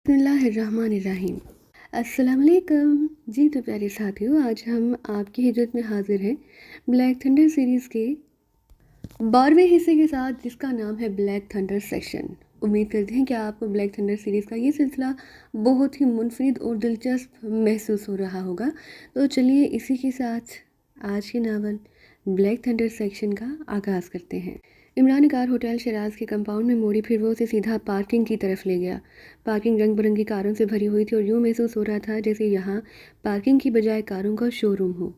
بسم اللہ الرحمن الرحیم۔ السلام علیکم جی تو پیارے ساتھیوں، آج ہم آپ کی خدمت میں حاضر ہیں بلیک تھنڈر سیریز کے 12ویں حصے کے ساتھ، جس کا نام ہے بلیک تھنڈر سیکشن۔ امید کرتے ہیں کہ آپ کو بلیک تھنڈر سیریز کا یہ سلسلہ بہت ہی منفرد اور دلچسپ محسوس ہو رہا ہوگا۔ تو چلیے اسی کے ساتھ آج کے ناول بلیک تھنڈر سیکشن کا آغاز کرتے ہیں۔ عمران نے کار ہوٹل شیراز کے کمپاؤنڈ میں موڑی، پھر وہ اسے سیدھا پارکنگ کی طرف لے گیا۔ پارکنگ رنگ برنگی کاروں سے بھری ہوئی تھی اور یوں محسوس ہو رہا تھا جیسے یہاں پارکنگ کی بجائے کاروں کا شو روم ہو۔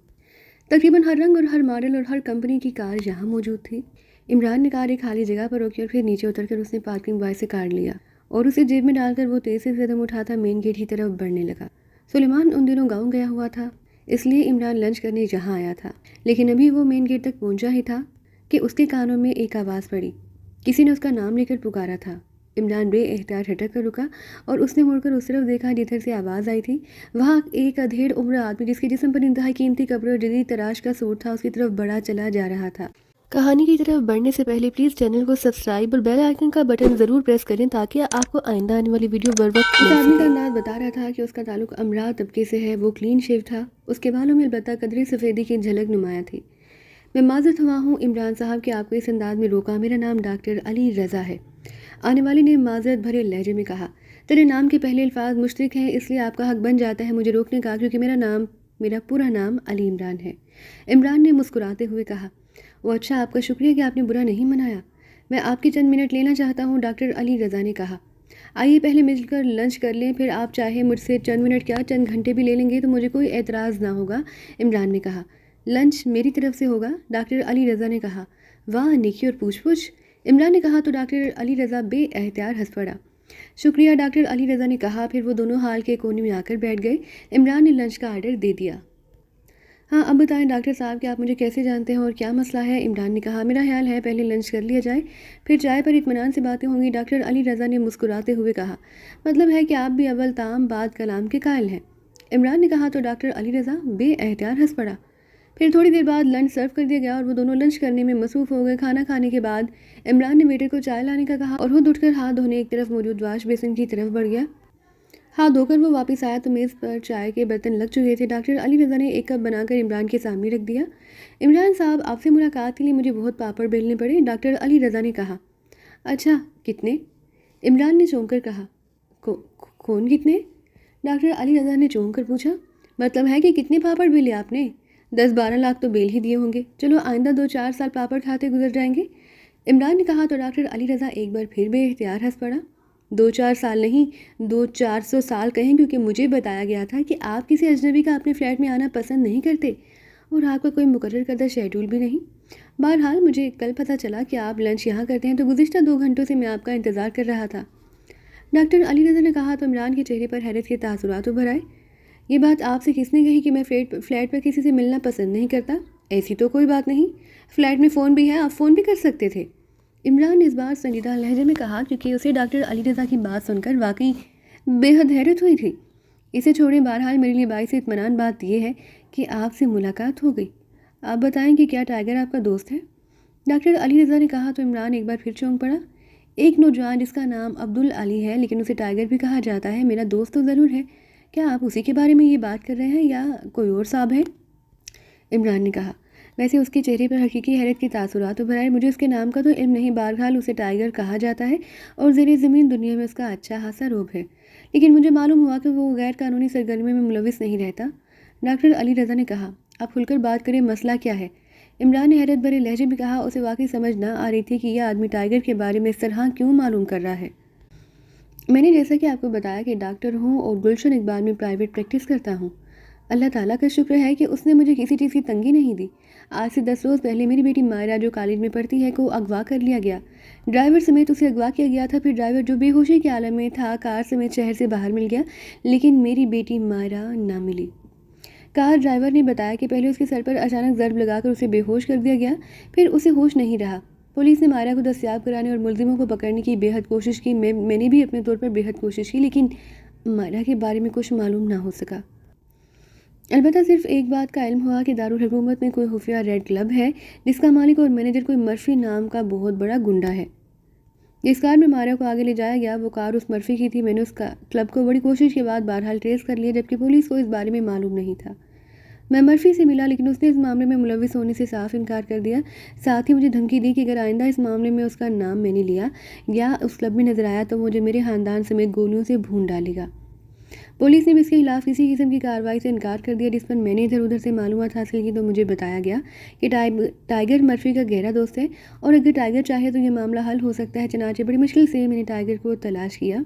تقریباً ہر رنگ اور ہر ماڈل اور ہر کمپنی کی کار یہاں موجود تھی۔ عمران نے کار ایک خالی جگہ پر روکی اور پھر نیچے اتر کر اس نے پارکنگ بوائے سے کار لیا اور اسے جیب میں ڈال کر وہ تیز سے قدم اٹھاتا مین گیٹ کی طرف بڑھنے لگا۔ سلیمان ان دنوں گاؤں گیا ہوا تھا، اس لیے عمران لنچ کرنے یہاں آیا تھا، لیکن ابھی وہ مین گیٹ تک پہنچا ہی تھا کہ اس کے کانوں میں ایک آواز پڑی۔ کسی نے اس کا نام لے کر پکارا تھا۔ عمران بے احتیاط ہٹک کر رکا اور اس نے مڑ کر اس طرف دیکھا جدھر سے آواز آئی تھی۔ وہاں ایک ادھیڑ عمر آدمی، جس کے جسم پر انتہائی قیمتی کپڑے اور جدید تراش کا سوٹ تھا، اس کی طرف بڑھا چلا جا رہا تھا۔ کہانی کی طرف بڑھنے سے پہلے پلیز چینل کو سبسکرائب اور بیل آئیکن کا بٹن ضرور پریس کریں تاکہ آپ کو آئندہ آنے والی ویڈیو بر وقت مل سکے۔ اس آدمی کا انداز بتا رہا تھا کہ اس کا تعلق امراء طبقے سے ہے۔ وہ کلین شیو تھا، اس کے بالوں میں البتہ قدرے سفیدی کی جھلک نمایاں تھی۔ میں معذرت ہوا ہوں عمران صاحب کہ آپ کو اس انداز میں روکا، میرا نام ڈاکٹر علی رضا ہے، آنے والے نے معذرت بھرے لہجے میں کہا۔ تیرے نام کے پہلے الفاظ مشترک ہیں، اس لیے آپ کا حق بن جاتا ہے مجھے روکنے کا، کیونکہ میرا پورا نام علی عمران ہے۔ عمران نے مسکراتے ہوئے کہا۔ وہ اچھا، آپ کا شکریہ کہ آپ نے برا نہیں منایا، میں آپ کے چند منٹ لینا چاہتا ہوں، ڈاکٹر علی رضا نے کہا۔ آئیے پہلے مل کر لنچ کر لیں، پھر آپ چاہے مجھ سے چند منٹ کیا چند گھنٹے بھی لے لیں گے تو مجھے کوئی اعتراض نہ ہوگا، عمران نے کہا۔ لنچ میری طرف سے ہوگا، ڈاکٹر علی رضا نے کہا۔ واہ، نیکی اور پوچھ پوچھ، عمران نے کہا تو ڈاکٹر علی رضا بے احتیاط ہنس پڑا۔ شکریہ، ڈاکٹر علی رضا نے کہا، پھر وہ دونوں ہال کے کونے میں آ کر بیٹھ گئے۔ عمران نے لنچ کا آرڈر دے دیا۔ ہاں اب بتائیں ڈاکٹر صاحب کہ آپ مجھے کیسے جانتے ہیں اور کیا مسئلہ ہے، عمران نے کہا۔ میرا خیال ہے پہلے لنچ کر لیا جائے، پھر چائے پر اطمینان سے باتیں ہوں گی، ڈاکٹر علی رضا نے مسکراتے ہوئے کہا۔ مطلب ہے کہ آپ بھی اول طعام بعد کلام کے قائل ہیں، عمران نے کہا تو ڈاکٹر علی رضا بے احتیاط ہنس پڑا۔ پھر تھوڑی دیر بعد لنچ سرو کر دیا گیا اور وہ دونوں لنچ کرنے میں مصروف ہو گئے۔ کھانا کھانے کے بعد عمران نے ویٹر کو چائے لانے کا کہا اور خود اٹھ کر ہاتھ دھونے ایک طرف موجود واش بیسن کی طرف بڑھ گیا۔ ہاتھ دھو کر وہ واپس آیا تو میز پر چائے کے برتن لگ چکے تھے۔ ڈاکٹر علی رضا نے ایک کپ بنا کر عمران کے سامنے رکھ دیا۔ عمران صاحب، آپ سے ملاقات کے لیے مجھے بہت پاپڑ بیلنے پڑے، ڈاکٹر علی رضا نے کہا۔ اچھا، کتنے؟ عمران نے چونک کر کہا۔ کون کتنے؟ ڈاکٹر علی رضا نے چونک کر پوچھا۔ مطلب ہے کہ کتنے پاپڑ بیلے آپ نے؟ 10-12 لاکھ تو بیل ہی دیے ہوں گے، چلو آئندہ 2-4 سال پاپڑ کھاتے گزر جائیں گے، عمران نے کہا تو ڈاکٹر علی رضا ایک بار پھر بے اختیار ہنس پڑا۔ 2-4 سال نہیں، 200-400 سال کہیں، کیونکہ مجھے بتایا گیا تھا کہ آپ کسی اجنبی کا اپنے فلیٹ میں آنا پسند نہیں کرتے اور آپ کا کوئی مقرر کردہ شیڈول بھی نہیں۔ بہرحال مجھے کل پتہ چلا کہ آپ لنچ یہاں کرتے ہیں تو گزشتہ 2 گھنٹوں سے میں آپ کا انتظار کر رہا تھا، ڈاکٹر علی رضا نے کہا تو عمران کے چہرے پر حیرت کے تاثرات ابھر آئے۔ یہ بات آپ سے کس نے کہی کہ میں فلیٹ پر کسی سے ملنا پسند نہیں کرتا؟ ایسی تو کوئی بات نہیں، فلیٹ میں فون بھی ہے، آپ فون بھی کر سکتے تھے، عمران نے اس بار سنجیدہ لہجے میں کہا، کیونکہ اسے ڈاکٹر علی رضا کی بات سن کر واقعی بے حد حیرت ہوئی تھی۔ اسے چھوڑیں، بہرحال میرے لیے باعث اطمینان بات یہ ہے کہ آپ سے ملاقات ہو گئی۔ آپ بتائیں کہ کیا ٹائیگر آپ کا دوست ہے؟ ڈاکٹر علی رضا نے کہا تو عمران ایک بار پھر چونک پڑا۔ ایک نوجوان جس کا نام عبدالعلی ہے لیکن اسے ٹائیگر بھی کہا جاتا ہے، میرا دوست تو ضرور ہے، کیا آپ اسی کے بارے میں یہ بات کر رہے ہیں یا کوئی اور صاحب ہے؟ عمران نے کہا۔ ویسے اس کے چہرے پر حقیقی حیرت کے تاثرات ابھر آئے۔ مجھے اس کے نام کا تو علم نہیں، بہرحال اسے ٹائیگر کہا جاتا ہے اور زیر زمین دنیا میں اس کا اچھا خاصا روب ہے، لیکن مجھے معلوم ہوا کہ وہ غیر قانونی سرگرمی میں ملوث نہیں رہتا، ڈاکٹر علی رضا نے کہا۔ آپ کھل کر بات کریں، مسئلہ کیا ہے؟ عمران نے حیرت بھرے لہجے میں کہا۔ اسے واقعی سمجھ نہ آ رہی تھی کہ یہ آدمی ٹائیگر کے بارے میں اس طرح کیوں معلوم کر رہا ہے۔ میں نے جیسا کہ آپ کو بتایا کہ ڈاکٹر ہوں اور گلشن اقبال میں پرائیویٹ پریکٹس کرتا ہوں۔ اللہ تعالیٰ کا شکر ہے کہ اس نے مجھے کسی چیز کی تنگی نہیں دی۔ آج سے 10 روز پہلے میری بیٹی مائرہ جو کالج میں پڑھتی ہے کو اغوا کر لیا گیا، ڈرائیور سمیت اسے اغوا کیا گیا تھا۔ پھر ڈرائیور جو بے ہوشی کے عالم میں تھا کار سمیت شہر سے باہر مل گیا، لیکن میری بیٹی مائرہ نہ ملی۔ کار ڈرائیور نے بتایا کہ پہلے اس کے سر پر اچانک ضرب لگا کر اسے بے ہوش کر دیا گیا، پھر اسے ہوش نہیں رہا۔ پولیس نے مائرہ کو دستیاب کرانے اور ملزموں کو پکڑنے کی بے حد کوشش کی۔ میں نے بھی اپنے طور پر بے حد کوشش کی، لیکن مائرہ کے بارے میں کچھ معلوم نہ ہو سکا۔ البتہ صرف ایک بات کا علم ہوا کہ دارالحکومت میں کوئی خفیہ ریڈ کلب ہے جس کا مالک اور مینیجر کوئی مرفی نام کا بہت بڑا گنڈا ہے۔ جس کار میں مائرہ کو آگے لے جایا گیا وہ کار اس مرفی کی تھی۔ میں نے اس کا کلب کو بڑی کوشش کے بعد بہرحال ٹریس کر لیا، جبکہ پولیس کو اس بارے میں معلوم نہیں تھا۔ میں مرفی سے ملا، لیکن اس نے اس معاملے میں ملوث ہونے سے صاف انکار کر دیا۔ ساتھ ہی مجھے دھمکی دی کہ اگر آئندہ اس معاملے میں اس کا نام میں نے لیا یا اس کلب میں نظر آیا تو مجھے میرے خاندان سمیت گولیوں سے بھون ڈالے گا۔ پولیس نے بھی اس کے خلاف کسی قسم کی کارروائی سے انکار کر دیا، جس پر میں نے ادھر ادھر سے معلومات حاصل کی تو مجھے بتایا گیا کہ ٹائیگر مرفی کا گہرا دوست ہے اور اگر ٹائیگر چاہے تو یہ معاملہ حل ہو سکتا ہے۔ چنانچہ بڑی مشکل سے میں نے ٹائیگر کو تلاش کیا،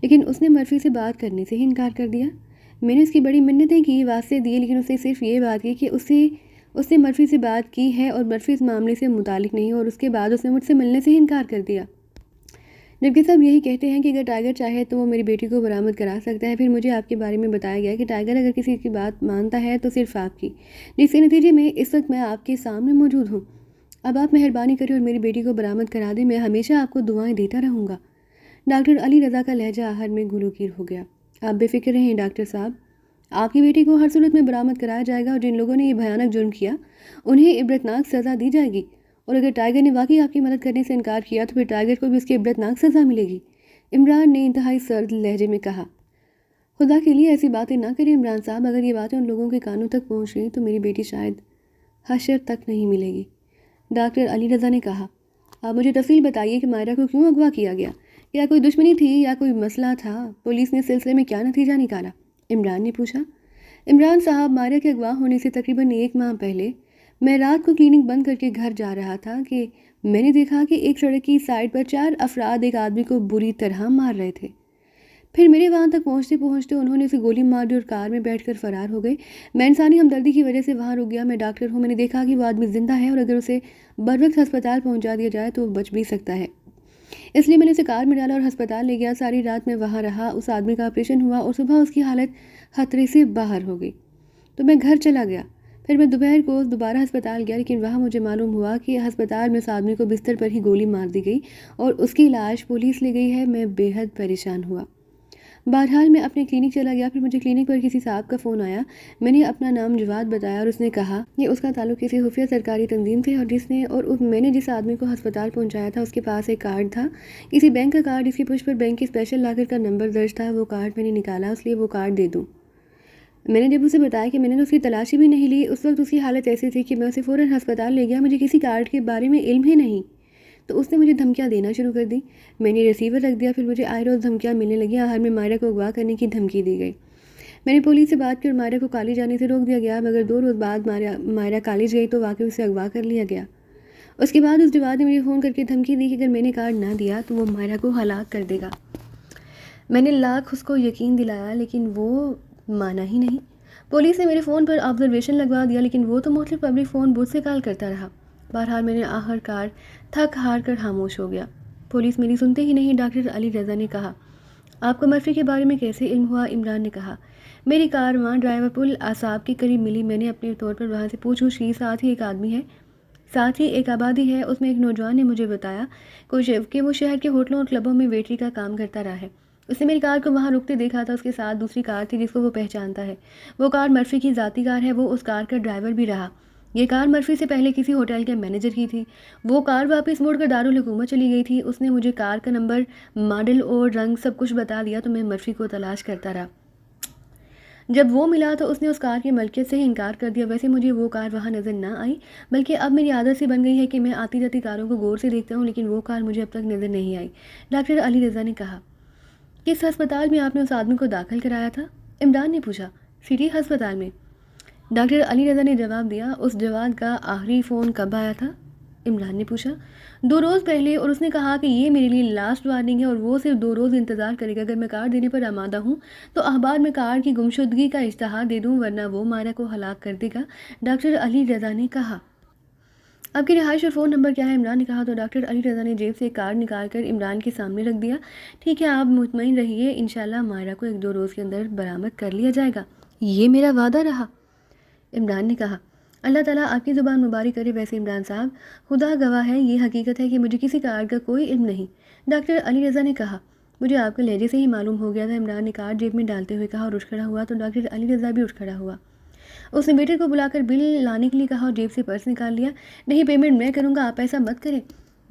لیکن اس نے مرفی سے بات کرنے سے ہی انکار کر دیا۔ میں نے اس کی بڑی منتیں کی، واسطے دیے، لیکن اس نے صرف یہ بات کی کہ اس نے مرفی سے بات کی ہے اور مرفی اس معاملے سے متعلق نہیں، اور اس کے بعد اس نے مجھ سے ملنے سے ہی انکار کر دیا۔ جبکہ سب یہی کہتے ہیں کہ اگر ٹائیگر چاہے تو وہ میری بیٹی کو برآمد کرا سکتا ہے۔ پھر مجھے آپ کے بارے میں بتایا گیا کہ ٹائیگر اگر کسی کی بات مانتا ہے تو صرف آپ کی، جس کے نتیجے میں اس وقت میں آپ کے سامنے موجود ہوں۔ اب آپ مہربانی کریں اور میری بیٹی کو برآمد کرا دیں، میں ہمیشہ آپ کو دعائیں دیتا رہوں گا۔ ڈاکٹر علی رضا کا لہجہ آہر میں گلوگیر ہو گیا۔ آپ بے فکر رہیں ڈاکٹر صاحب، آپ کی بیٹی کو ہر صورت میں برآمد کرایا جائے گا، اور جن لوگوں نے یہ بھیانک جرم کیا انہیں عبرتناک سزا دی جائے گی، اور اگر ٹائیگر نے واقعی آپ کی مدد کرنے سے انکار کیا تو پھر ٹائیگر کو بھی اس کی عبرتناک سزا ملے گی۔ عمران نے انتہائی سرد لہجے میں کہا۔ خدا کے لیے ایسی باتیں نہ کریں عمران صاحب، اگر یہ باتیں ان لوگوں کے کانوں تک پہنچ گئیں تو میری بیٹی شاید حشر تک نہیں ملے گی۔ ڈاکٹر علی رضا نے کہا، آپ مجھے تفصیل بتائیے کہ مائرہ کو کیوں اغوا کیا گیا؟ کیا کوئی دشمنی تھی یا کوئی مسئلہ تھا؟ پولیس نے اس سلسلے میں کیا نتیجہ نکالا؟ عمران نے پوچھا۔ عمران صاحب، مائرہ کے اغوا ہونے سے تقریباً 1 ماہ پہلے میں رات کو کلینک بند کر کے گھر جا رہا تھا کہ میں نے دیکھا کہ ایک سڑک کی سائڈ پر 4 افراد ایک آدمی کو بری طرح مار رہے تھے۔ پھر میرے وہاں تک پہنچتے پہنچتے انہوں نے اسے گولی مار دی اور کار میں بیٹھ کر فرار ہو گئے۔ میں انسانی ہمدردی کی وجہ سے وہاں رک گیا۔ میں ڈاکٹر ہوں، میں نے دیکھا کہ وہ آدمی زندہ ہے اور اگر اسے بروقت ہسپتال پہنچا دیا جائے تو وہ بچ بھی سکتا ہے، اس لیے میں نے اسے کار میں ڈالا اور ہسپتال لے گیا۔ ساری رات میں وہاں رہا، اس آدمی کا آپریشن ہوا اور صبح اس کی حالت خطرے سے باہر ہو گئی تو میں گھر چلا گیا۔ پھر میں دوپہر کو دوبارہ ہسپتال گیا، لیکن وہاں مجھے معلوم ہوا کہ ہسپتال میں اس آدمی کو بستر پر ہی گولی مار دی گئی اور اس کی لاش پولیس لے گئی ہے۔ میں بے حد پریشان ہوا۔ بہرحال میں اپنے کلینک چلا گیا۔ پھر مجھے کلینک پر کسی صاحب کا فون آیا۔ میں نے اپنا نام جواد بتایا اور اس نے کہا کہ اس کا تعلق کسی خفیہ سرکاری تنظیم سے اور میں نے جس آدمی کو ہسپتال پہنچایا تھا اس کے پاس ایک کارڈ تھا، کسی بینک کا کارڈ، جس کی پشت پر بینک کے اسپیشل لاکر کا نمبر درج تھا۔ وہ کارڈ میں نے نکالا، اس لیے وہ کارڈ دے دوں۔ میں نے جب اسے بتایا کہ میں نے اس کی تلاشی بھی نہیں لی، اس وقت اس کی حالت ایسی تھی کہ میں اسے فوراً ہسپتال لے گیا، مجھے کسی کارڈ کے بارے میں علم ہی نہیں، تو اس نے مجھے دھمکیاں دینا شروع کر دی۔ میں نے ریسیور رکھ دیا، پھر مجھے آئے روز دھمکیاں ملنے لگیں۔ آخر میں مائرہ کو اغوا کرنے کی دھمکی دی گئی۔ میں نے پولیس سے بات کی اور مائرہ کو کالج جانے سے روک دیا گیا، مگر 2 روز بعد مائرہ کالج گئی تو واقعی اسے اغوا کر لیا گیا۔ اس کے بعد اس جواد نے مجھے فون کر کے دھمکی دی کہ اگر میں نے کارڈ نہ دیا تو وہ مائرہ کو ہلاک کر دے گا۔ میں نے لاکھ اس کو یقین دلایا، لیکن وہ مانا ہی نہیں۔ پولیس نے میرے فون پر آبزرویشن لگوا دیا، لیکن وہ تو مختلف پبلک فون بوتھ سے کال کرتا رہا۔ بہرحال میں نے آخر کار تھک ہار کر خاموش ہو گیا۔ پولیس میری سنتے ہی نہیں۔ ڈاکٹر علی رضا نے کہا، آپ کو مرفی کے بارے میں کیسے علم ہوا؟ عمران نے کہا، میری کار وہاں ڈرائیور پل اعصاب کے قریب ملی، میں نے اپنے طور پر وہاں سے پوچھ کی، ساتھ ہی ایک آدمی ہے، ساتھ ہی ایک آبادی ہے، اس میں ایک نوجوان نے مجھے بتایا کہ وہ شہر کے ہوٹلوں اور کلبوں میں ویٹری کا کام کرتا رہا ہے۔ اس نے میری کار کو وہاں رکتے دیکھا تھا، اس کے ساتھ دوسری کار تھی جس کو وہ پہچانتا ہے۔ وہ کار مرفی کی ذاتی کار ہے، وہ اس کار کا ڈرائیور بھی رہا۔ یہ کار مرفی سے پہلے کسی ہوٹل کے مینیجر کی تھی۔ وہ کار واپس موڑ کر دارالحکومت چلی گئی تھی۔ اس نے مجھے کار کا نمبر، ماڈل اور رنگ سب کچھ بتا دیا تو میں مرفی کو تلاش کرتا رہا۔ جب وہ ملا تو اس نے اس کار کی ملکیت سے ہی انکار کر دیا۔ ویسے مجھے وہ کار وہاں نظر نہ آئی، بلکہ اب میری عادت سی بن گئی ہے کہ میں آتی جاتی کاروں کو غور سے دیکھتا ہوں، لیکن وہ کار مجھے اب تک نظر نہیں آئی۔ ڈاکٹر علی رضا نے کہا، کس ہسپتال میں آپ نے اس آدمی کو داخل کرایا تھا؟ عمران نے پوچھا۔ سٹی ہسپتال میں۔ ڈاکٹر علی رضا نے جواب دیا۔ اس جواد کا آخری فون کب آیا تھا؟ عمران نے پوچھا۔ 2 روز پہلے، اور اس نے کہا کہ یہ میرے لیے لاسٹ وارننگ ہے اور وہ صرف 2 روز انتظار کرے گا۔ اگر میں کار دینے پر آمادہ ہوں تو اخبار میں کار کی گمشدگی کا اشتہار دے دوں، ورنہ وہ مائرہ کو ہلاک کر دے گا، ڈاکٹر علی رضا نے کہا۔ آپ کی رہائش اور فون نمبر کیا ہے؟ عمران نے کہا تو ڈاکٹر علی رضا نے جیب سے ایک کارڈ نکال کر عمران کے سامنے رکھ دیا۔ ٹھیک ہے، آپ مطمئن رہیے، انشاءاللہ مائرہ کو 1-2 روز کے اندر برآمد کر لیا جائے گا، یہ میرا وعدہ رہا، عمران نے کہا۔ اللہ تعالیٰ آپ کی زبان مبارک کرے۔ ویسے عمران صاحب، خدا گواہ ہے، یہ حقیقت ہے کہ مجھے کسی کارڈ کا کوئی علم نہیں، ڈاکٹر علی رضا نے کہا۔ مجھے آپ کے لہجے سے ہی معلوم ہو گیا تھا، عمران نے کارڈ جیب میں ڈالتے ہوئے کہا اور اٹھ کھڑا ہوا تو ڈاکٹر علی رضا بھی اٹھ کھڑا ہوا۔ اس نے ویٹر کو بلا کر بل لانے کے لیے کہا اور جیب سے پرس نکال لیا۔ نہیں، پیمنٹ میں کروں گا، آپ ایسا مت کریں،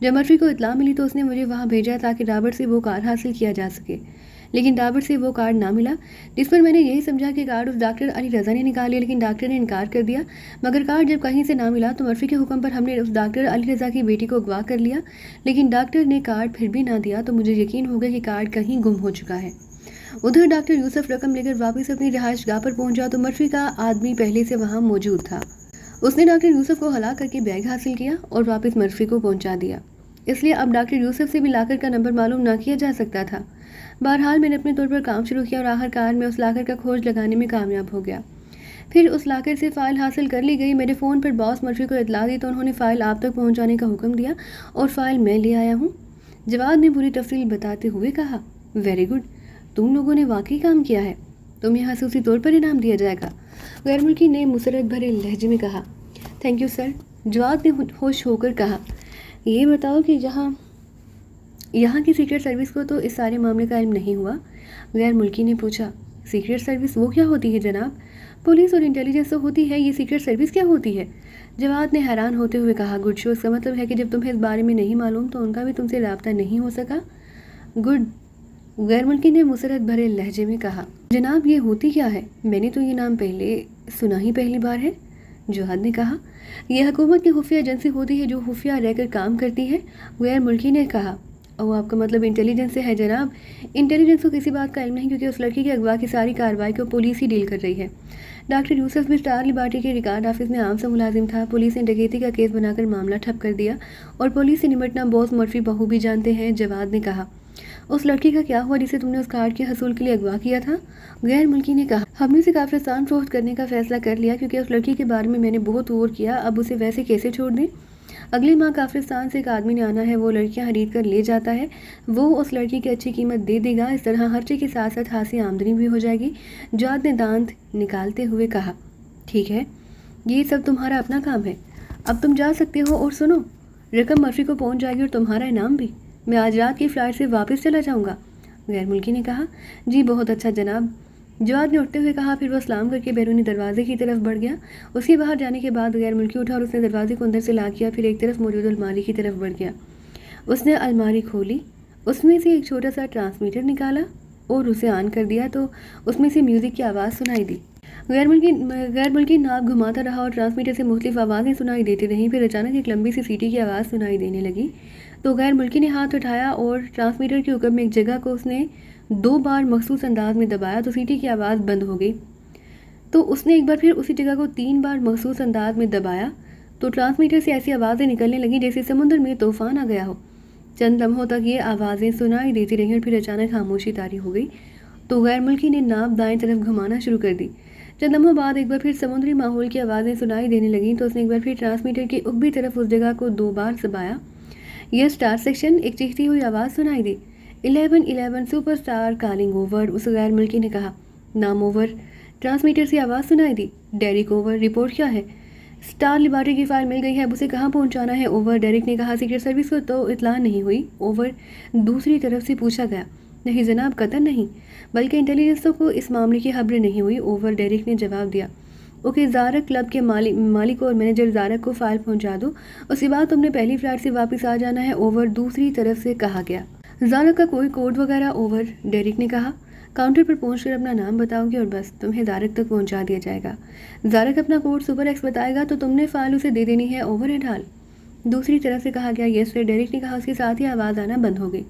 جب مرفی کو اطلاع ملی تو اس نے مجھے وہاں بھیجا تاکہ رابرٹ سے وہ کارڈ حاصل کیا جا سکے، لیکن رابرٹ سے وہ کارڈ نہ ملا، جس پر میں نے یہی سمجھا کہ کارڈ اس ڈاکٹر علی رضا نے نکال لیا، لیکن ڈاکٹر نے انکار کر دیا۔ مگر کارڈ جب کہیں سے نہ ملا تو مرفی کے حکم پر ہم نے اس ڈاکٹر علی رضا کی بیٹی کو اغوا کر لیا، لیکن ڈاکٹر نے کارڈ پھر بھی نہ دیا تو مجھے یقین ہو گیا کہ کارڈ کہیں گم ہو چکا ہے۔ ادھر ڈاکٹر یوسف رقم لے کر واپس اپنی رہائش گاہ پر پہنچا تو مرفی کا آدمی پہلے سے وہاں موجود تھا۔ اس نے ڈاکٹر یوسف کو ہلاک کر کے بیگ حاصل کیا اور واپس مرفی کو پہنچا دیا، اس لیے اب ڈاکٹر یوسف سے بھی لاکر کا نمبر معلوم نہ کیا جا سکتا تھا۔ بہرحال میں نے اپنے طور پر کام شروع کیا اور آخرکار میں اس لاکر کا کھوج لگانے میں کامیاب ہو گیا۔ پھر اس لاکر سے فائل حاصل کر لی گئی۔ میرے فون پر باس مرفی کو اطلاع دی تو انہوں نے فائل آپ تک پہنچانے کا حکم دیا اور فائل میں لے آیا ہوں۔ جواد نے پوری تفصیل بتاتے ہوئے کہا، ویری گڈ، تم لوگوں نے واقعی کام کیا ہے، تمہیں خصوصی طور پر انعام دیا جائے گا، غیر ملکی نے مسرت بھرے لہجے میں کہا۔ تھینک یو سر، جواد نے خوش ہو کر کہا۔ یہ بتاؤ کہ یہاں کی سیکرٹ سروس کو تو اس سارے معاملے کا علم نہیں ہوا؟ غیر ملکی نے پوچھا۔ سیکرٹ سروس وہ کیا ہوتی ہے جناب؟ پولیس اور انٹیلیجنس تو ہوتی ہے، یہ سیکرٹ سروس کیا ہوتی ہے؟ جواد نے حیران ہوتے ہوئے کہا۔ گڈ شو، اس کا مطلب ہے کہ جب تمہیں اس بارے میں نہیں معلوم تو ان کا بھی تم سے رابطہ نہیں ہو سکا؟ گڈ، غیر ملکی نے مسرت بھرے لہجے میں کہا۔ جناب یہ ہوتی کیا ہے؟ میں نے تو یہ نام پہلی بار ہے، جواد نے کہا۔ یہ حکومت کی خفیہ ایجنسی ہوتی ہے جو خفیہ رہ کر کام کرتی ہے، غیر ملکی نے کہا۔ او، آپ کا مطلب انٹیلیجنس سے ہے جناب؟ انٹیلیجنس کو کسی بات کا علم نہیں، کیونکہ اس لڑکی کے اغوا کی ساری کارروائی کو پولیس ہی ڈیل کر رہی ہے۔ ڈاکٹر یوسف بھی اسٹار لیبارٹری کے ریکارڈ آفس میں عام سا ملازم تھا۔ پولیس نے ڈکیتی کا کیس بنا کر معاملہ ٹھپ کر دیا اور پولیس سے نمٹنا باس مرفی بہو بھی جانتے ہیں، جواد نے کہا۔ اس لڑکی کا کیا ہوا جسے تم نے اس کارڈ کے حصول کے لیے اغوا کیا تھا؟ غیر ملکی نے کہا۔ ہم نے اسے کافرستان فروخت کرنے کا فیصلہ کر لیا، کیونکہ اس لڑکی کے بارے میں نے بہت غور کیا، اب اسے ویسے کیسے چھوڑ دیں؟ اگلے ماہ کافرستان سے ایک آدمی نے آنا ہے، وہ لڑکیاں خرید کر لے جاتا ہے، وہ اس لڑکی کی اچھی قیمت دے دے گا، اس طرح خرچے کے ساتھ ساتھ خاصی آمدنی بھی ہو جائے گی، جواد نے دانت نکالتے ہوئے کہا۔ ٹھیک ہے، یہ سب تمہارا اپنا کام ہے، اب تم جا سکتے ہو، اور سنو، رقم مرفی کو پہنچ جائے گی اور تمہارا انعام بھی۔ میں آج رات کی فلائٹ سے واپس چلا جاؤں گا، غیر ملکی نے کہا۔ جی بہت اچھا جناب، جواد نے اٹھتے ہوئے کہا۔ پھر وہ سلام کر کے بیرونی دروازے کی طرف بڑھ گیا۔ اس کے باہر جانے کے بعد غیر ملکی اٹھا اور اس نے دروازے کو اندر سے لاک کیا، پھر ایک طرف موجود الماری کی طرف بڑھ گیا۔ اس نے الماری کھولی، اس میں سے ایک چھوٹا سا ٹرانسمیٹر نکالا اور اسے آن کر دیا تو اس میں سے میوزک کی آواز سنائی دی۔ غیر ملکی ناب گھماتا رہا اور ٹرانسمیٹر سے مختلف آوازیں سنائی دیتی رہیں، پھر اچانک ایک لمبی سی سیٹی کی آواز سنائی دینے لگی تو غیر ملکی نے ہاتھ اٹھایا اور ٹرانسمیٹر کے اوپر میں ایک جگہ کو اس نے 2 بار مخصوص انداز میں دبایا تو سیٹی کی آواز بند ہو گئی، تو اس نے ایک بار پھر اسی جگہ کو 3 بار مخصوص انداز میں دبایا تو ٹرانسمیٹر سے ایسی آوازیں نکلنے لگیں جیسے سمندر میں طوفان آ گیا ہو۔ چند لمحوں تک یہ آوازیں سنائی دیتی رہیں اور پھر اچانک خاموشی طاری ہو گئی تو غیر ملکی نے ناپ دائیں طرف گھمانا شروع کر دی۔ چند لمحوں بعد ایک بار پھر سمندری ماحول کی آوازیں سنائی دینے لگیں تو اس نے ایک بار پھر ٹرانسمیٹر کی اوپری طرف اس جگہ کو 2 بار دبایا۔ یہ اسٹار سیکشن، ایک چیختی ہوئی آواز سنائی دی۔ 11 سپر اسٹار کالنگ اوور، اس غیر ملکی نے کہا۔ نام اوور، ٹرانسمیٹر سے آواز سنائی دی۔ ڈیرک اوور، رپورٹ کیا ہے؟ اسٹار لیبارٹری کی فائل مل گئی ہے، اب اسے کہاں پہنچانا ہے؟ اوور، ڈیرک نے کہا۔ سیکرٹ سروس کو تو اطلاع نہیں ہوئی؟ اوور، دوسری طرف سے پوچھا گیا۔ نہیں جناب، قطعاً نہیں، بلکہ انٹیلیجنس کو اس معاملے کی خبر نہیں ہوئی۔ اوور، ڈیرک نے جواب دیا۔ اوکے، زارک کلب کے مالک اور مینیجر زارک کو فائل پہنچا دو، اس کے بعد تم نے پہلی فلائٹ سے واپس آ جانا ہے۔ اوور، دوسری طرف سے کہا گیا۔ زارک کا کوئی کوڈ وغیرہ؟ اوور، ڈیرک نے کہا۔ کاؤنٹر پر پہنچ کر اپنا نام بتاؤ گے اور بس تمہیں زارک تک پہنچا دیا جائے گا۔ زارک اپنا کوڈ سپر ایکس بتائے گا تو تم نے فائل اسے دے دینی ہے۔ اوور ہیڈ حال، دوسری طرف سے کہا گیا۔ یس سر، ڈیرک نے کہا۔ اس کے ساتھ ہی آواز آنا بند ہو گئی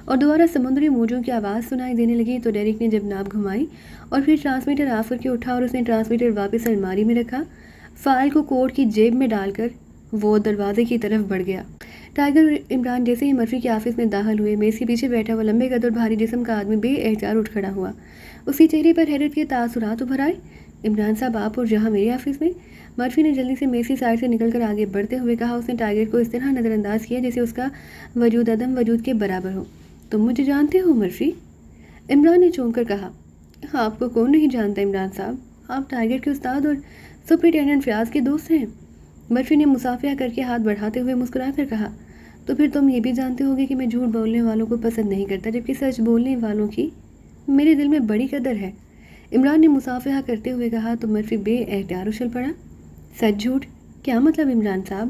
اور دوبارہ سمندری موجوں کی آواز سنائی دینے لگی تو ڈیرک نے جب ناپ گھمائی اور پھر ٹرانسمیٹر آف کر کے اٹھا اور اس نے ٹرانسمیٹر واپس الماری میں رکھا، فائل کو کوٹ کی جیب میں ڈال کر وہ دروازے کی طرف بڑھ گیا۔ ٹائیگر اور عمران جیسے ہی مرفی کے آفس میں داخل ہوئے، میز کے پیچھے بیٹھا وہ لمبے قد اور بھاری جسم کا آدمی بے احتیاط اٹھ کھڑا ہوا۔ اس کے چہرے پر حیرت کے تاثرات ابھر آئے۔ عمران صاحب، آپ اور جہاں میرے آفس میں؟ مرفی نے جلدی سے میز کی سائڈ سے نکل کر آگے بڑھتے ہوئے کہا۔ اس نے ٹائیگر کو اس طرح نظر انداز کیا جیسے اس کا وجود عدم وجود کے برابر ہو۔ تم مجھے جانتے ہو مرفی؟ عمران نے چونک کر کہا۔ آپ کو کون نہیں جانتا عمران صاحب، آپ ٹائیگر کے استاد اور سپرنٹینڈنٹ فیاض کے دوست ہیں۔ مرفی نے مصافحہ کر کے ہاتھ بڑھاتے ہوئے مسکرا کر کہا۔ تو پھر تم یہ بھی جانتے ہوگے کہ میں جھوٹ بولنے والوں کو پسند نہیں کرتا، جبکہ سچ بولنے والوں کی میرے دل میں بڑی قدر ہے۔ عمران نے مصافحہ کرتے ہوئے کہا تو مرفی بے احتیاط اچھل پڑا۔ سچ جھوٹ کیا مطلب عمران صاحب؟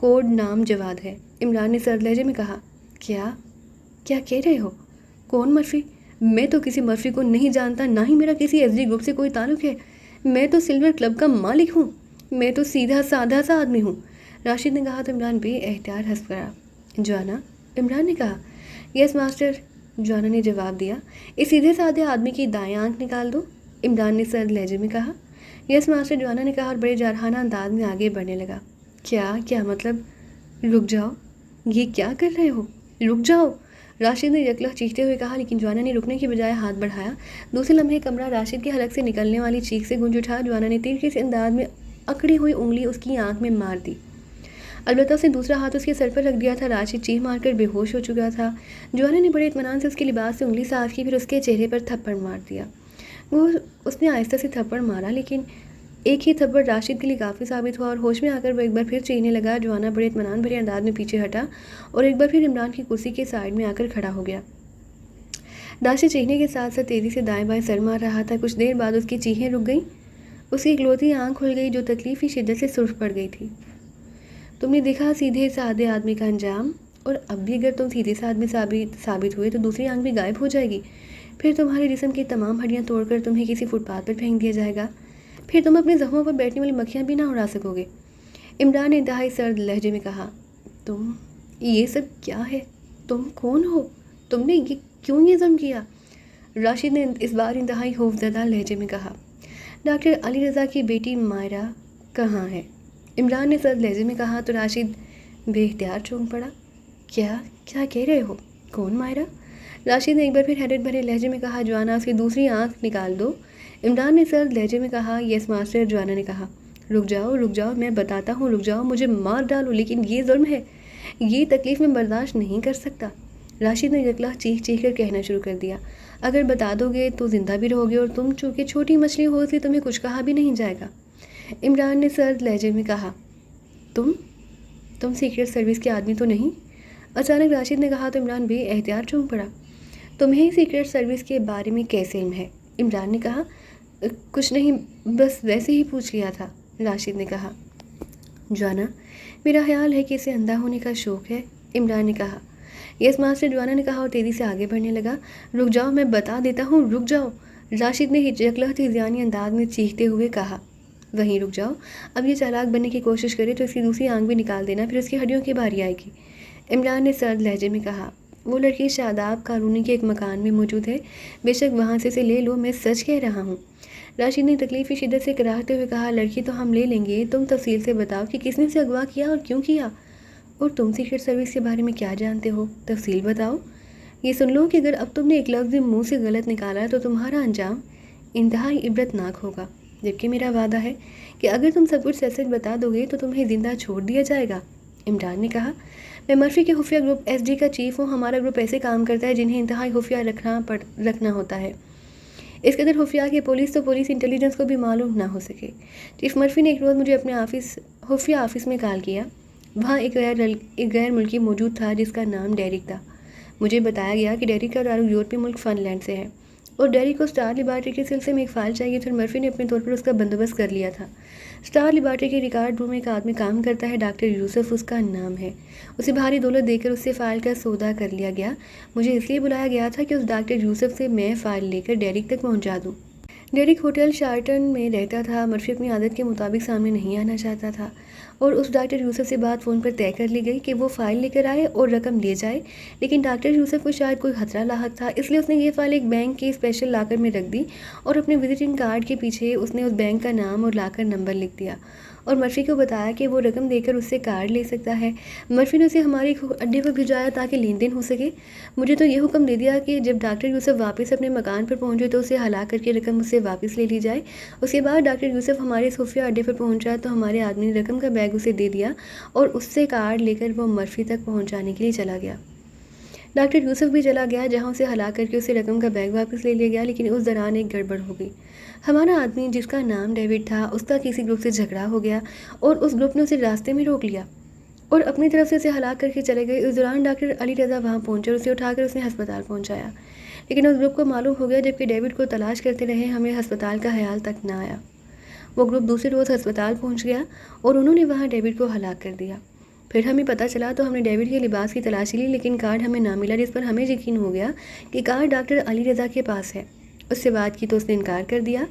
کوڈ نام جواد ہے، عمران نے سرد لہجے میں کہا۔ کیا کہہ رہے ہو؟ کون مرفی؟ میں تو کسی مرفی کو نہیں جانتا، نہ ہی میرا کسی ایس ڈی گروپ سے کوئی تعلق ہے۔ میں تو سلور کلب کا مالک ہوں، میں تو سیدھا سادہ سا آدمی ہوں، راشد نے کہا تو عمران بے احتیاط ہنس پڑا۔ جوانا، عمران نے کہا۔ یس ماسٹر، جوانا نے جواب دیا۔ اس سیدھے سادے آدمی کی دائیں آنکھ نکال دو، عمران نے سرد لہجے میں کہا۔ یس ماسٹر، جوانا نے کہا اور بڑے جارحانہ انداز میں آگے بڑھنے لگا۔ کیا مطلب؟ رک جاؤ، یہ کیا کر رہے ہو؟ رک جاؤ، راشد نے یکلخ چیختے ہوئے کہا، لیکن جوانا نے رکنے کی بجائے ہاتھ بڑھایا۔ دوسرے لمحے کمرہ راشد کے حلق سے نکلنے والی چیخ سے گونج اٹھا۔ جوانا نے تیرے سے انداز میں اکڑی ہوئی انگلی اس کی آنکھ میں مار دی، البتہ اس نے دوسرا ہاتھ اس کے سر پر رکھ دیا تھا۔ راشد چیخ مار کر بے ہوش ہو چکا تھا۔ جوانا نے بڑے اطمینان سے اس کے لباس سے انگلی صاف کی، پھر اس کے چہرے پر تھپڑ مار دیا۔ اس نے آہستہ سے تھپڑ مارا، لیکن ایک ہی تھپڑ راشد کے لیے کافی ثابت ہوا اور ہوش میں آ کر وہ ایک بار پھر چیخنے لگا۔ جوانا بڑے اطمینان بھرے انداز میں پیچھے ہٹا اور ایک بار پھر عمران کی کرسی کے سائڈ میں آ کر کھڑا ہو گیا۔ راشد چیخنے کے ساتھ ساتھ تیزی سے دائیں بائیں سر مار رہا تھا۔ کچھ دیر بعد اس کی چیخیں رک گئیں، اس کی اکلوتی آنکھ کھل گئی جو تکلیفی شدت سے سرخ پڑ گئی تھی۔ تم نے دیکھا سیدھے سادے آدمی کا انجام، اور اب بھی اگر تم سیدھے سے آدمی ثابت ہوئے تو دوسری آنکھ بھی غائب ہو جائے گی، پھر تمہارے جسم کی تمام ہڈیاں توڑ کر تمہیں کسی فٹ پاتھ پر پھینک دیا جائے گا، پھر تم اپنے زخموں پر بیٹھنے والی مکھیاں بھی نہ اڑا سکو گے، عمران نے انتہائی سرد لہجے میں کہا۔ تم، یہ سب کیا ہے؟ تم کون ہو؟ تم نے کیوں یہ ظلم کیا؟ راشد نے اس بار انتہائی خوفزدہ لہجے میں کہا۔ ڈاکٹر علی رضا کی بیٹی مائرہ کہاں ہے؟ عمران نے سرد لہجے میں کہا تو راشد بے اختیار چونک پڑا۔ کیا کہہ رہے ہو؟ کون مائرہ؟ راشد نے ایک بار پھر حیرت بھرے لہجے میں کہا۔ جوانا، اس کی دوسری آنکھ نکال دو، عمران نے سرد لہجے میں کہا۔ یس ماسٹر، جوانا نے کہا۔ رک جاؤ، میں بتاتا ہوں، رک جاؤ، مجھے مار ڈالو، لیکن یہ ظلم ہے، یہ تکلیف میں برداشت نہیں کر سکتا، راشد نے یکلا چیخ کر کہنا شروع کر دیا۔ اگر بتا دو گے تو زندہ بھی رہو گے، اور تم چونکہ چھوٹی مچھلی ہو اس لیے تمہیں کچھ کہا بھی نہیں جائے گا، عمران نے سرد لہجے میں کہا۔ تم سیکرٹ سروس کے آدمی تو نہیں؟ اچانک راشد نے کہا تو عمران بے احتیاط چونک پڑا۔ تمہیں سیکرٹ سروس کے بارے میں کیسے علم ہے؟ عمران نے کہا۔ کچھ نہیں، بس ویسے ہی پوچھ لیا تھا، راشد نے کہا۔ جوانا، میرا خیال ہے کہ اسے اندھا ہونے کا شوق ہے، عمران نے کہا۔ یس ماسٹر، جوانا نے کہا اور تیزی سے آگے بڑھنے لگا۔ رک جاؤ، میں بتا دیتا ہوں، رک جاؤ، راشد نے یکلخت ہذیانی انداز میں چیختے ہوئے کہا۔ وہیں رک جاؤ، اب یہ چالاک بننے کی کوشش کرے تو اس کی دوسری آنکھ بھی نکال دینا، پھر اس کی ہڈیوں کی باری آئے گی، عمران نے سرد لہجے میں کہا۔ وہ لڑکی شاداب کالونی کے ایک مکان میں موجود ہے، بے شک وہاں سے اسے لے لو، میں سچ کہہ رہا ہوں، راشد نے تکلیفی شدت سے کراہتے ہوئے کہا۔ لڑکی تو ہم لے لیں گے، تم تفصیل سے بتاؤ کہ کس نے اسے اغوا کیا اور کیوں کیا، اور تم سیکرٹ سروس کے بارے میں کیا جانتے ہو، تفصیل بتاؤ۔ یہ سن لو کہ اگر اب تم نے ایک لفظ منہ سے غلط نکالا تو تمہارا انجام انتہائی عبرت ناک ہوگا، جبکہ میرا وعدہ ہے کہ اگر تم سب کچھ سچ بتا دو گے تو تمہیں زندہ چھوڑ دیا جائے گا، عمران نے کہا۔ میں مرفی کے خفیہ گروپ ایس ڈی کا چیف ہوں، ہمارا گروپ ایسے کام کرتا ہے جنہیں انتہائی خفیہ رکھنا ہوتا ہے، اس قدر خفیہ کہ پولیس انٹیلیجنس کو بھی معلوم نہ ہو سکے۔ چیف مرفی نے ایک روز مجھے اپنے خفیہ آفس میں کال کیا، وہاں ایک غیر ملکی موجود تھا جس کا نام ڈیرک تھا۔ مجھے بتایا گیا کہ ڈیرک کا تعلق یورپی ملک فن لینڈ سے ہے، اور ڈیرک کو اسٹار لیبارٹری کے سلسلے میں ایک فائل چاہیے تھی، اور مرفی نے اپنے طور پر اس کا بندوبست کر لیا تھا۔ اسٹار لیبارٹری کے ریکارڈ روم میں ایک آدمی کام کرتا ہے، ڈاکٹر یوسف اس کا نام ہے، اسے بھاری دولت دے کر اس سے فائل کا سودا کر لیا گیا۔ مجھے اس لیے بلایا گیا تھا کہ اس ڈاکٹر یوسف سے میں فائل لے کر ڈیرک تک پہنچا دوں۔ ڈیرک ہوٹل شارٹن میں رہتا تھا، مرفی اپنی عادت کے مطابق سامنے نہیں آنا چاہتا تھا، اور اس ڈاکٹر یوسف سے بات فون پر طے کر لی گئی کہ وہ فائل لے کر آئے اور رقم لے جائے، لیکن ڈاکٹر یوسف کو شاید کوئی خطرہ لاحق تھا، اس لیے اس نے یہ فائل ایک بینک کے اسپیشل لاکر میں رکھ دی، اور اپنے وزٹنگ کارڈ کے پیچھے اس نے اس بینک کا نام اور لاکر نمبر لکھ دیا، اور مرفی کو بتایا کہ وہ رقم دے کر اس سے کارڈ لے سکتا ہے۔ مرفی نے اسے ہمارے اڈے پر بھجوایا تاکہ لین دین ہو سکے۔ مجھے تو یہ حکم دے دیا کہ جب ڈاکٹر یوسف واپس اپنے مکان پر پہنچے تو اسے ہلاک کر کے رقم اس سے واپس لے لی جائے۔ اس کے بعد ڈاکٹر یوسف ہمارے خفیہ اڈے پر پہنچا تو ہمارے آدمی نے رقم کا بیگ اسے دے دیا، اور اس سے کارڈ لے کر وہ مرفی تک پہنچانے کے لیے چلا گیا۔ ڈاکٹر یوسف بھی چلا گیا جہاں اسے ہلاک کر کے اسے رقم کا بیگ واپس لے لیا گیا، لیکن اس دوران ایک گڑبڑ ہو گئی۔ ہمارا آدمی جس کا نام ڈیوڈ تھا، اس کا کسی گروپ سے جھگڑا ہو گیا، اور اس گروپ نے اسے راستے میں روک لیا اور اپنی طرف سے اسے ہلاک کر کے چلے گئے۔ اس دوران ڈاکٹر علی رضا وہاں پہنچے اور اسے اٹھا کر اس نے ہسپتال پہنچایا، لیکن اس گروپ کو معلوم ہو گیا، جبکہ ڈیوڈ کو تلاش کرتے رہے ہمیں ہسپتال کا خیال تک نہ آیا۔ وہ گروپ دوسرے روز ہسپتال پہنچ گیا اور انہوں نے وہاں ڈیوڈ کو ہلاک کر دیا۔ پھر ہمیں پتہ چلا تو ہم نے ڈیوڈ کے لباس کی تلاشی لی، لیکن کارڈ ہمیں نہ ملا، جس پر ہمیں یقین ہو گیا کہ کارڈ ڈاکٹر علی رضا کے پاس ہے۔ اس سے بات کی تو اس نے انکار کر دیا۔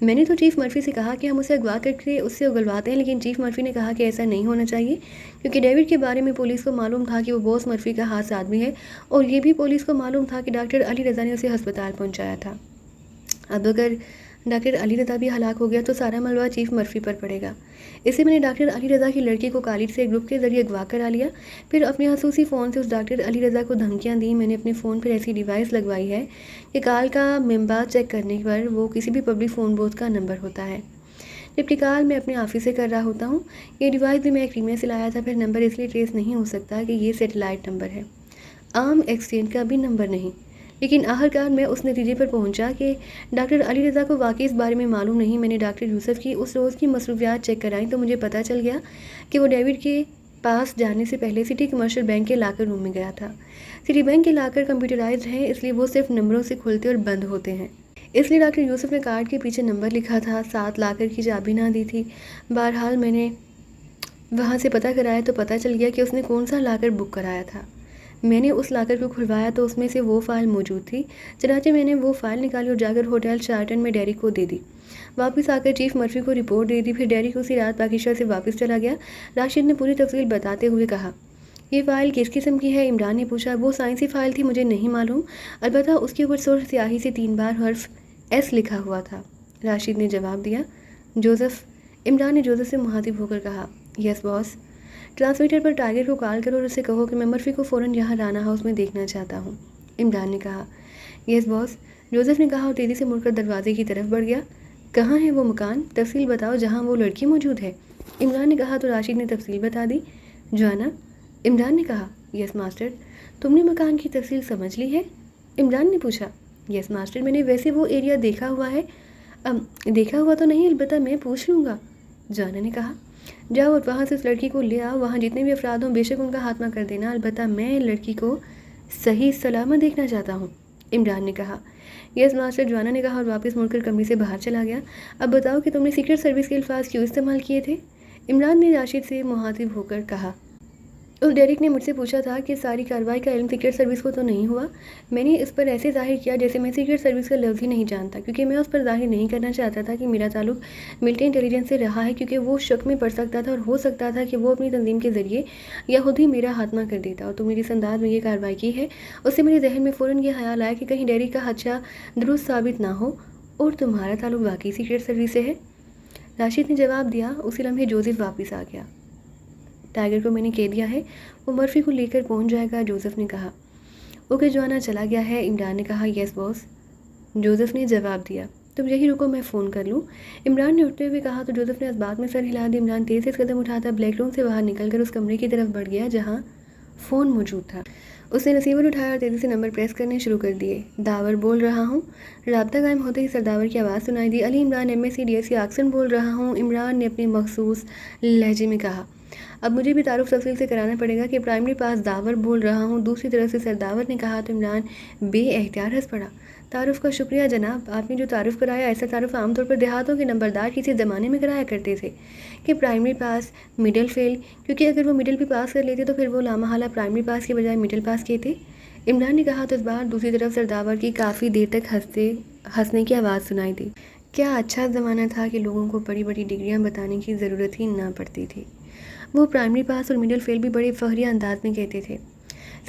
میں نے تو چیف مرفی سے کہا کہ ہم اسے اغوا کر کے اس سے اگلواتے ہیں، لیکن چیف مرفی نے کہا کہ ایسا نہیں ہونا چاہیے، کیونکہ ڈیوڈ کے بارے میں پولیس کو معلوم تھا کہ وہ باس مرفی کا خاص آدمی ہے، اور یہ بھی پولیس کو معلوم تھا کہ ڈاکٹر علی رضا نے اسے ہسپتال پہنچایا تھا۔ اب اگر ڈاکٹر علی رضا بھی ہلاک ہو گیا تو سارا ملبہ چیف مرفی پر پڑے گا۔ اسے میں نے ڈاکٹر علی رضا کی لڑکی کو کالج سے گروپ کے ذریعے اغوا کرا لیا، پھر اپنے خصوصی فون سے اس ڈاکٹر علی رضا کو دھمکیاں دیں۔ میں نے اپنے فون پر ایسی ڈیوائس لگوائی ہے کہ کال کا ممبر چیک کرنے پر وہ کسی بھی پبلک فون بوتھ کا نمبر ہوتا ہے، جبکہ کال میں اپنے آفس سے کر رہا ہوتا ہوں۔ یہ ڈیوائس بھی میں کریمیا سے لایا تھا، پھر نمبر اس لیے ٹریس نہیں ہو سکتا کہ یہ سیٹلائٹ نمبر ہے، عام ایکسچینج کا بھی نمبر نہیں۔ لیکن آخرکار میں اس نتیجے پر پہنچا کہ ڈاکٹر علی رضا کو واقعی اس بارے میں معلوم نہیں۔ میں نے ڈاکٹر یوسف کی اس روز کی مصروفیات چیک کرائیں تو مجھے پتہ چل گیا کہ وہ ڈیوڈ کے پاس جانے سے پہلے سٹی کمرشل بینک کے لاکر روم میں گیا تھا۔ سٹی بینک کے لاکر کمپیوٹرائزڈ ہیں، اس لیے وہ صرف نمبروں سے کھلتے اور بند ہوتے ہیں، اس لیے ڈاکٹر یوسف نے کارڈ کے پیچھے نمبر لکھا تھا، ساتھ لاکر کی چابی نہ دی تھی۔ بہرحال میں نے وہاں سے پتہ کرایا تو پتہ چل گیا کہ اس نے کون سا لاکر بک کرایا تھا۔ میں نے اس لاکر کو کھلوایا تو اس میں سے وہ فائل موجود تھی، چنانچہ میں نے وہ فائل نکالی اور جا کر ہوٹل شارٹن میں ڈیری کو دے دی۔ واپس آ کر چیف مرفی کو رپورٹ دے دی، پھر ڈیری کو اسی رات پاکستان سے واپس چلا گیا۔ راشد نے پوری تفصیل بتاتے ہوئے کہا، یہ فائل کس قسم کی ہے؟ عمران نے پوچھا۔ وہ سائنسی فائل تھی، مجھے نہیں معلوم، البتہ اس کے اوپر سرخ سیاہی سے 3 بار حرف ایس لکھا ہوا تھا، راشد نے جواب دیا۔ جوزف؟ عمران نے جوزف سے مخاطب ہو کر کہا۔ یس باس۔ ٹرانسمیٹر پر ٹائیگر کو کال کرو اور اسے کہو کہ میں مرفی کو فوراً یہاں رانا ہاؤس میں دیکھنا چاہتا ہوں، عمران نے کہا۔ یس باس، جوزف نے کہا اور تیزی سے مڑ کر دروازے کی طرف بڑھ گیا۔ کہاں ہے وہ مکان؟ تفصیل بتاؤ جہاں وہ لڑکی موجود ہے، عمران نے کہا تو راشد نے تفصیل بتا دی۔ جوانا؟ عمران نے کہا۔ یس ماسٹر۔ تم نے مکان کی تفصیل سمجھ لی ہے؟ عمران نے پوچھا۔ یس ماسٹر، میں نے ویسے وہ ایریا دیکھا ہوا ہے۔ دیکھا ہوا تو نہیں، البتہ میں پوچھ لوں گا، جوانا نے کہا۔ جاؤ اور وہاں سے اس لڑکی کو لے آؤ، وہاں جتنے بھی افراد ہوں بے شک ان کا خاتمہ کر دینا، البتہ میں لڑکی کو صحیح سلامت دیکھنا چاہتا ہوں، عمران نے کہا۔ یس ماسٹر، جوانا نے کہا اور واپس مڑ کر کمرے سے باہر چلا گیا۔ اب بتاؤ کہ تم نے سیکرٹ سروس کے الفاظ کیوں استعمال کیے تھے؟ عمران نے راشد سے مخاطب ہو کر کہا۔ اس ڈیریک نے مجھ سے پوچھا تھا کہ ساری کارروائی کا علم سیکرٹ سروس کو تو نہیں ہوا۔ میں نے اس پر ایسے ظاہر کیا جیسے میں سیکرٹ سروس کا لفظ ہی نہیں جانتا، کیونکہ میں اس پر ظاہر نہیں کرنا چاہتا تھا کہ میرا تعلق ملٹری انٹیلیجنس سے رہا ہے، کیونکہ وہ شک میں پڑ سکتا تھا اور ہو سکتا تھا کہ وہ اپنی تنظیم کے ذریعے یا خود ہی میرا خاتمہ کر دیتا۔ اور تم نے جس انداز میں یہ کارروائی کی ہے اس سے میرے ذہن میں فوراً یہ خیال آیا کہ کہیں ڈیریک کا خدشہ درست ثابت نہ ہو اور تمہارا تعلق واقعی سیکرٹ سروس سے ہے۔ راشد نے جواب دیا۔ اسی لمحے جوزف واپس آ گیا۔ ٹائیگر کو میں نے کہہ دیا ہے، وہ مرفی کو لے کر پہنچ جائے گا، جوزف نے کہا۔ اوکے، جوانا چلا گیا ہے، عمران نے کہا۔ یس باس، جوزف نے جواب دیا۔ تم یہی رکو، میں فون کر لوں، عمران نے اٹھتے ہوئے کہا تو جوزف نے اس بات میں سر ہلا دی۔ عمران تیز سے قدم اٹھاتا بلیک روم سے باہر نکل کر اس کمرے کی طرف بڑھ گیا جہاں فون موجود تھا۔ اس نے ریسیور اٹھایا اور تیزی سے نمبر پریس کرنے شروع کر دیے۔ داور بول رہا ہوں۔ رابطہ قائم ہوتے ہی سرداور کی آواز سنائی دی۔ علی عمران MSc DSc آکسن بول رہا ہوں، عمران نے اپنے مخصوص لہجے میں کہا۔ اب مجھے بھی تعارف تفصیل سے کرانا پڑے گا کہ پرائمری پاس داور بول رہا ہوں، دوسری طرف سے سرداور نے کہا تو عمران بے اختیار ہنس پڑا۔ تعارف کا شکریہ جناب، آپ نے جو تعارف کرایا، ایسا تعارف عام طور پر دیہاتوں کے نمبردار کسی زمانے میں کرایا کرتے تھے کہ پرائمری پاس مڈل فیل، کیونکہ اگر وہ مڈل بھی پاس کر لیتے تو پھر وہ لامحالہ پرائمری پاس کے بجائے مڈل پاس کہتے، عمران نے کہا تو اس بار دوسری طرف سرداور کی کافی دیر تک ہنسنے کی آواز سنائی دی۔ کیا اچھا زمانہ تھا کہ لوگوں کو بڑی بڑی ڈگریاں بتانے کی ضرورت ہی نہ پڑتی تھی، وہ پرائمری پاس اور مڈل فیل بھی بڑے فخریہ انداز میں کہتے تھے،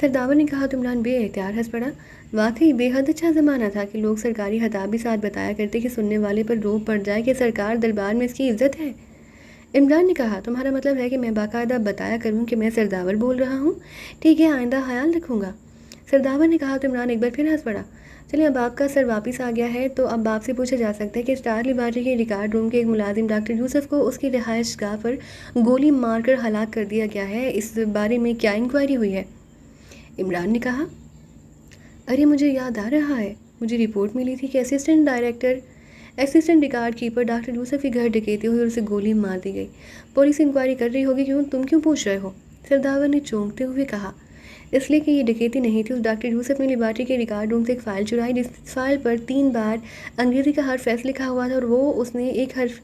سرداور نے کہا تو عمران بے اختیار ہنس پڑا۔ واقعی بے حد اچھا زمانہ تھا کہ لوگ سرکاری خطاب بھی ساتھ بتایا کرتے کہ سننے والے پر روب پڑ جائے کہ سرکار دربار میں اس کی عزت ہے۔ عمران نے کہا تمہارا مطلب ہے کہ میں باقاعدہ بتایا کروں کہ میں سرداور بول رہا ہوں؟ ٹھیک ہے، آئندہ خیال رکھوں گا، سرداور نے کہا تو عمران ایک بار پھر ہنس پڑا۔ چلیں، اب آپ کا سر واپس آ گیا ہے تو اب آپ سے پوچھا جا سکتا ہے کہ اسٹار لیبارٹری کے ریکارڈ روم کے ایک ملازم ڈاکٹر یوسف کو اس کی رہائش گاہ پر گولی مار کر ہلاک کر دیا گیا ہے، اس بارے میں کیا انکوائری ہوئی ہے؟ عمران نے کہا ارے مجھے یاد آ رہا ہے، مجھے رپورٹ ملی تھی کہ اسسٹنٹ ریکارڈ کیپر ڈاکٹر یوسف کے گھر ڈکیتی ہوئی اور اسے گولی مار دی گئی، پولیس انکوائری کر رہی ہوگی، تم کیوں پوچھ رہے ہو؟ سرداور نے چونکتے ہوئے کہا اس لیے کہ یہ ڈکیتی نہیں تھی، اس ڈاکٹر یوسف نے لیبارٹری کے ریکارڈ روم سے ایک فائل چرائی جس فائل پر 3 بار انگریزی کا حرف ایس لکھا ہوا تھا اور وہ اس نے ایک حرف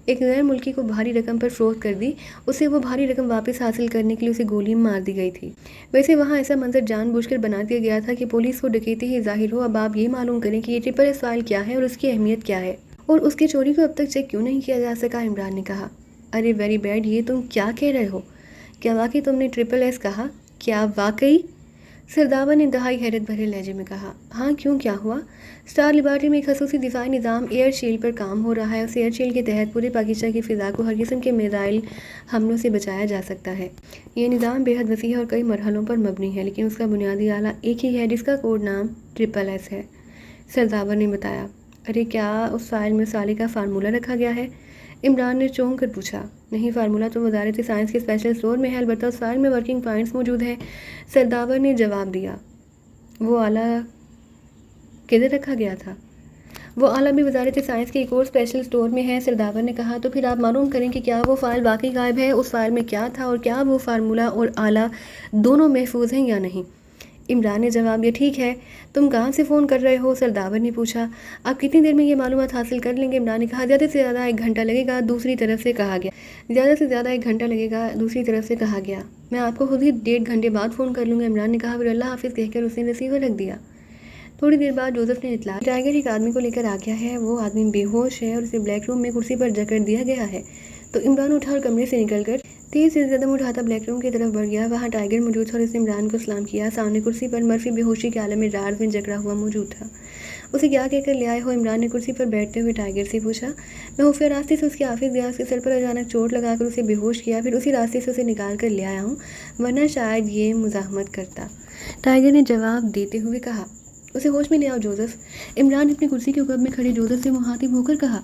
ایک غیر ملکی کو بھاری رقم پر فروخت کر دی. اسے وہ بھاری رقم واپس حاصل کرنے کے لیے اسے گولی مار دی گئی تھی. ویسے وہاں ایسا منظر جان بوجھ کر بنا دیا گیا تھا کہ پولیس کو ڈکیتی ہی ظاہر ہو. اب آپ یہ معلوم کریں کہ یہ ٹرپل ایس فائل کیا ہے اور اس کی اہمیت کیا ہے اور اس کی چوری کو اب تک چیک کیوں نہیں کیا جا سکا. عمران نے کہا. ارے ویری بیڈ، یہ تم کیا کہہ رہے ہو؟ کیا واقعی تم نے ٹرپل ایس کہا؟ کیا واقعی؟ سرداور نے انتہائی حیرت بھرے لہجے میں کہا. ہاں کیوں، کیا ہوا؟ اسٹار لیبارٹری میں ایک خصوصی دفاعی نظام ایئر شیلڈ پر کام ہو رہا ہے. اس ایئر شیلڈ کے تحت پورے پاکستان کی فضا کو ہر قسم کے میزائل حملوں سے بچایا جا سکتا ہے. یہ نظام بے حد وسیع ہے اور کئی مرحلوں پر مبنی ہے، لیکن اس کا بنیادی آلہ ایک ہی ہے جس کا کوڈ نام ٹرپل ایس ہے، سرداور نے بتایا. ارے کیا اس فائل میں سالے کا فارمولہ رکھا گیا ہے؟ عمران نے چونک کر پوچھا. نہیں، فارمولہ تو وزارت سائنس کے اسپیشل اسٹور میں ہے، البتہ اس فائل میں ورکنگ پوائنٹس موجود ہیں، سرداور نے جواب دیا. وہ آلہ کدھر رکھا گیا تھا؟ وہ آلہ بھی وزارت سائنس کے ایک اور اسپیشل اسٹور میں ہے، سرداور نے کہا. تو پھر آپ معلوم کریں کہ کیا وہ فائل واقعی غائب ہے، اس فائل میں کیا تھا اور کیا وہ فارمولہ اور آلہ دونوں محفوظ ہیں یا نہیں. عمران نے جواب دیا. ٹھیک ہے، تم کہاں سے فون کر رہے ہو؟ سرداور نے پوچھا. آپ کتنی دیر میں یہ معلومات حاصل کر لیں گے؟ عمران نے کہا. زیادہ سے زیادہ 1 گھنٹہ لگے گا، دوسری طرف سے کہا گیا. زیادہ سے زیادہ 1 گھنٹہ لگے گا، دوسری طرف سے کہا گیا. میں آپ کو خود ہی 1.5 گھنٹے بعد فون کر لوں گا. عمران نے کہا. پھر اللہ حافظ کہہ کر اس نے ریسیور رکھ دیا. تھوڑی دیر بعد جوزف نے اطلاع. ٹائیگر ایک آدمی کو لے کر آ گیا ہے، وہ آدمی بے ہوش ہے اور اسے بلیک روم میں کرسی پر جکڑ دیا گیا ہے. تو عمران اٹھا اور کمرے سے نکل کر تیز سے قدم اٹھاتا بلیک روم کی طرف بڑھ گیا. وہاں ٹائیگر موجود تھا اور اس نے عمران کو سلام کیا. سامنے کرسی پر مرفی بے ہوشی کے عالم میں راز میں جکڑا ہوا موجود تھا. اسے کیا کہہ کر لے آئے ہو؟ عمران نے کرسی پر بیٹھتے ہوئے ٹائیگر سے پوچھا. میں خفیہ راستے سے اس کے آفس گیا، اس کے سر پر اچانک چوٹ لگا کر اسے بے ہوش کیا، پھر اسی راستے سے اسے نکال کر لے آیا ہوں، ورنہ شاید یہ مزاحمت کرتا، ٹائیگر نے جواب دیتے ہوئے کہا. اسے ہوش میں لے آؤ جوزف. عمران اپنی کرسی کے عقب میں کھڑے جوزف سے مخاطب ہو کر کہا.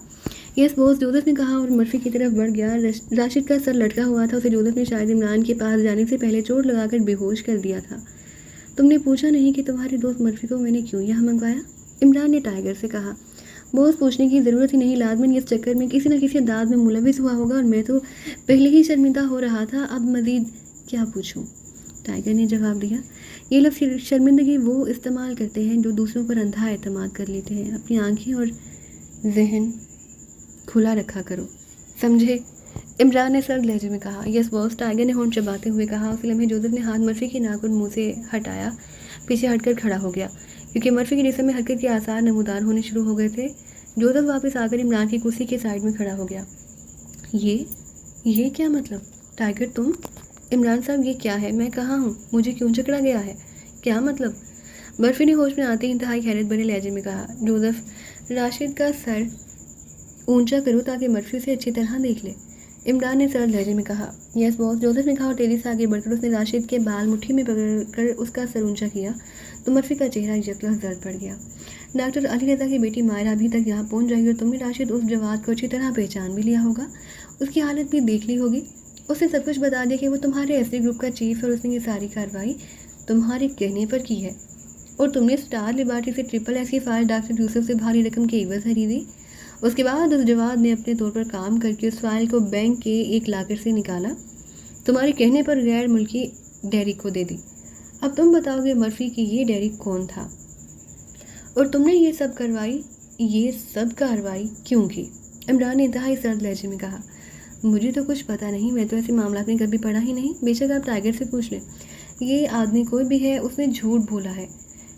یس بوس، جوزف نے کہا اور مرفی کی طرف بڑھ گیا. راشد کا سر لٹکا ہوا تھا، اسے جوزف نے شاید عمران کے پاس جانے سے پہلے چوٹ لگا کر بے ہوش کر دیا تھا. تم نے پوچھا نہیں کہ تمہارے دوست مرفی کو میں نے کیوں یہاں منگوایا؟ عمران نے ٹائیگر سے کہا. بوس، پوچھنے کی ضرورت ہی نہیں، لازماً اس چکر میں کسی نہ کسی انداز میں ملوث ہوا ہوگا اور میں تو پہلے ہی شرمندہ ہو رہا تھا، اب مزید کیا پوچھوں؟ ٹائیگر نے جواب دیا. یہ لفظ شرمندگی وہ استعمال کرتے ہیں جو دوسروں پر اندھا اعتماد کر لیتے ہیں. اپنی آنکھیں اور ذہن کھلا رکھا کرو، سمجھے؟ عمران نے سرد لہجے میں کہا. یس باس، ٹائیگر نے ہونٹ چباتے ہوئے کہا. اس لمحے جوزف نے ہاتھ مرفی کی ناک اور منہ سے ہٹایا، پیچھے ہٹ کر کھڑا ہو گیا کیونکہ مرفی کے جسم میں حرکت کے آثار نمودار ہونے شروع ہو گئے تھے. جوزف واپس آ کر عمران کی کرسی کے سائڈ میں کھڑا ہو گیا. یہ کیا مطلب؟ ٹائیگر تم؟ عمران صاحب یہ کیا ہے؟ میں کہاں ہوں؟ مجھے کیوں جکڑا گیا ہے؟ کیا مطلب؟ مرفی نے ہوش میں آتے ہی انتہائی حیرت بھرے لہجے میں کہا. جوزف، راشد کا سر اونچا کرو تاکہ مرفی اسے اچھی طرح دیکھ لے. عمران نے سرد لہجے میں کہا. یس باس، جوزف نے کہا اور تیزی سے آگے بڑھ کر اس نے راشد کے بال مٹھی میں پکڑ کر اس کا سر اونچا کیا تو مرفی کا چہرہ یکلخ زرد پڑ گیا. ڈاکٹر علی رضا کی بیٹی مائرہ ابھی تک یہاں پہنچ جائے گی اور تم نے راشد اس جواد کو اچھی طرح پہچان بھی لیا ہوگا، اس کی حالت بھی دیکھ لی ہوگی. اس نے سب کچھ بتا دیا کہ وہ تمہارے ایسے گروپ کا چیف ہے اور اس نے یہ ساری کارروائی تمہارے کہنے پر کی ہے اور تم نے اسٹار لیبارٹری سے ٹرپل ایس کی فائل ڈاکٹر یوسف سے بھاری رقم کے عوض خریدی. اس کے بعد اس جواد نے اپنے طور پر کام کر کے اس فائل کو بینک کے ایک لاکر سے نکالا، تمہارے کہنے پر غیر ملکی ڈیریک کو دے دی. اب تم بتاؤ گے مرفی کی یہ ڈیریک کون تھا اور تم نے یہ سب کارروائی کیوں کی؟ عمران نے انتہائی سرد لہجے میں کہا. مجھے تو کچھ پتہ نہیں، میں تو ایسے معاملات میں کبھی پڑھا ہی نہیں. بے شک آپ ٹائیگر سے پوچھ لیں، یہ آدمی کوئی بھی ہے، اس نے جھوٹ بولا ہے،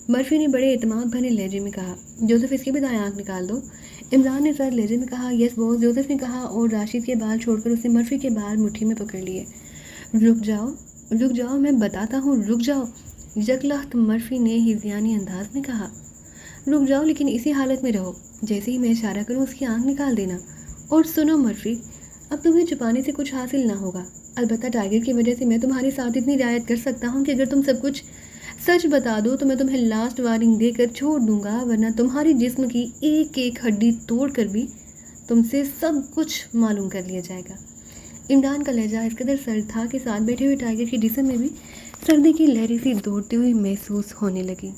مرفی نے بڑے اعتماد بھرے لہجے میں کہا. جوزف، اس کی بھی دائیں آنکھ نکال دو. عمران نے سرد لہجے میں کہا. یس باس، جوزف نے کہا اور راشد کے بال چھوڑ کر اس نے مرفی کے بال مٹھی میں پکڑ لیے. رک جاؤ، میں بتاتا ہوں، رک جاؤ، یکلخت مرفی نے ہذیانی انداز میں کہا. رک جاؤ لیکن اسی حالت میں رہو، جیسے ہی میں اشارہ کروں اس کی آنکھ نکال دینا. اور سنو مرفی، اب تمہیں چھپانے سے کچھ حاصل نہ ہوگا، البتہ ٹائیگر کی وجہ سے میں تمہارے ساتھ اتنی رعایت کر سکتا ہوں کہ اگر تم سب کچھ سچ بتا دو تو میں تمہیں لاسٹ وارننگ دے کر چھوڑ دوں گا، ورنہ تمہاری جسم کی ایک ایک ہڈی توڑ کر بھی تم سے سب کچھ معلوم کر لیا جائے گا. عمران کا لہجہ اس قدر سرد تھا کہ ساتھ بیٹھے ہوئے ٹائیگر کے جسم میں بھی سردی کی لہریں سی دوڑتی ہوئی محسوس ہونے لگی.